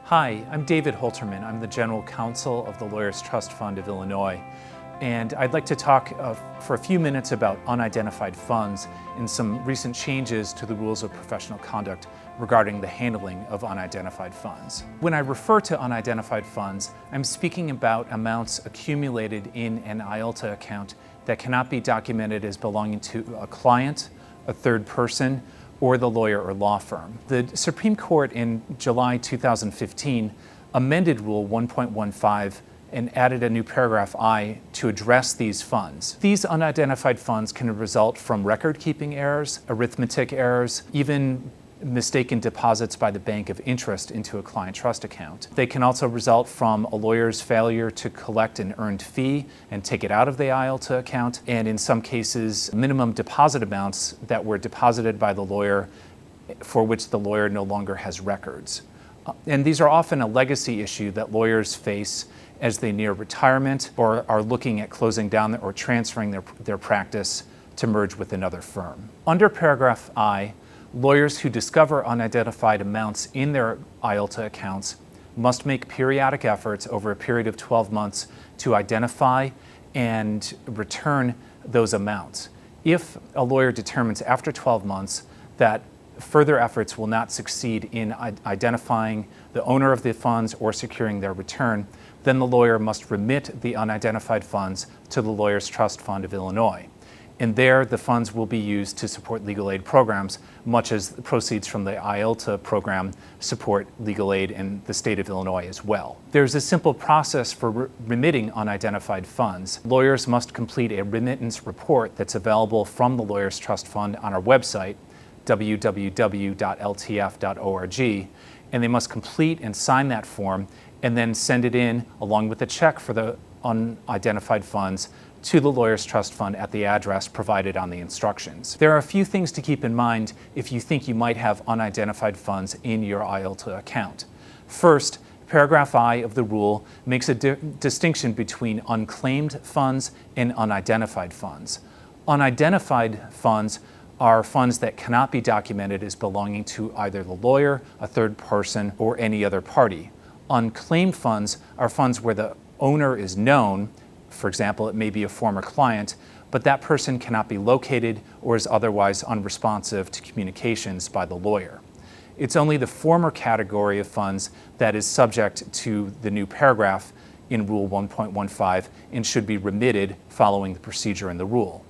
Hi, I'm David Holtermann. I'm the General Counsel of the Lawyers Trust Fund of Illinois. And I'd like to talk for a few minutes about unidentified funds and some recent changes to the rules of professional conduct regarding the handling of unidentified funds. When I refer to unidentified funds, I'm speaking about amounts accumulated in an IOLTA account that cannot be documented as belonging to a client, a third person, or the lawyer or law firm. The Supreme Court in July 2015 amended Rule 1.15 and added a new paragraph I to address these funds. These unidentified funds can result from record-keeping errors, arithmetic errors, even mistaken deposits by the bank of interest into a client trust account. They can also result from a lawyer's failure to collect an earned fee and take it out of the IOLTA account, and in some cases, minimum deposit amounts that were deposited by the lawyer for which the lawyer no longer has records. And these are often a legacy issue that lawyers face as they near retirement or are looking at closing down or transferring their practice to merge with another firm. Under paragraph I, lawyers who discover unidentified amounts in their IOLTA accounts must make periodic efforts over a period of 12 months to identify and return those amounts. If a lawyer determines after 12 months that further efforts will not succeed in identifying the owner of the funds or securing their return, then the lawyer must remit the unidentified funds to the Lawyers Trust Fund of Illinois. And there, the funds will be used to support legal aid programs, much as the proceeds from the IOLTA program support legal aid in the state of Illinois as well. There's a simple process for remitting unidentified funds. Lawyers must complete a remittance report that's available from the Lawyers Trust Fund on our website, www.ltf.org, and they must complete and sign that form and then send it in along with a check for the unidentified funds to the Lawyers Trust Fund at the address provided on the instructions. There are a few things to keep in mind if you think you might have unidentified funds in your IOLTA account. First, paragraph I of the rule makes a distinction between unclaimed funds and unidentified funds. Unidentified funds are funds that cannot be documented as belonging to either the lawyer, a third person, or any other party. Unclaimed funds are funds where the owner is known. For example, it may be a former client, but that person cannot be located or is otherwise unresponsive to communications by the lawyer. It's only the former category of funds that is subject to the new paragraph in Rule 1.15 and should be remitted following the procedure in the rule.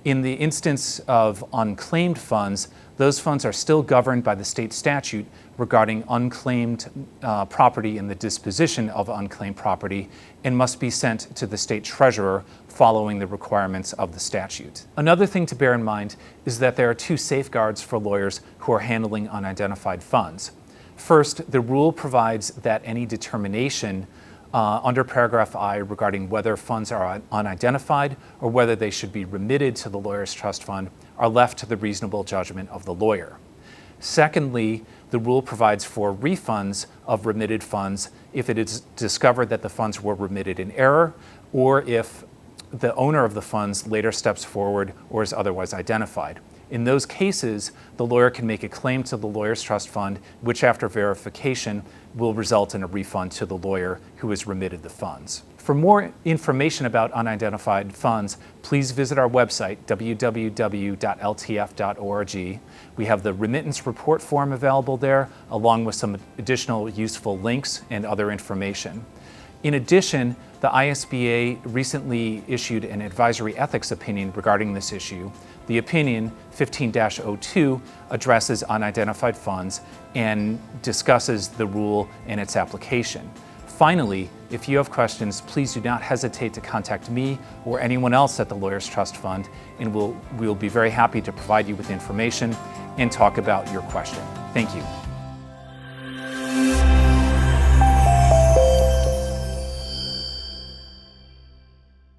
In the instance of unclaimed funds, those funds are still governed by the state statute regarding unclaimed property and the disposition of unclaimed property and must be sent to the state treasurer following the requirements of the statute. Another thing to bear in mind is that there are two safeguards for lawyers who are handling unidentified funds. First, the rule provides that any determination under paragraph I regarding whether funds are unidentified or whether they should be remitted to the Lawyers Trust Fund are left to the reasonable judgment of the lawyer. Secondly, the rule provides for refunds of remitted funds if it is discovered that the funds were remitted in error or if the owner of the funds later steps forward or is otherwise identified. In those cases, the lawyer can make a claim to the Lawyers Trust Fund, which after verification will result in a refund to the lawyer who has remitted the funds. For more information about unidentified funds, please visit our website, www.ltf.org. We have the remittance report form available there, along with some additional useful links and other information. In addition, the ISBA recently issued an advisory ethics opinion regarding this issue. The opinion, 15-02, addresses unidentified funds and discusses the rule and its application. Finally, if you have questions, please do not hesitate to contact me or anyone else at the Lawyers Trust Fund, and we'll be very happy to provide you with information and talk about your question. Thank you.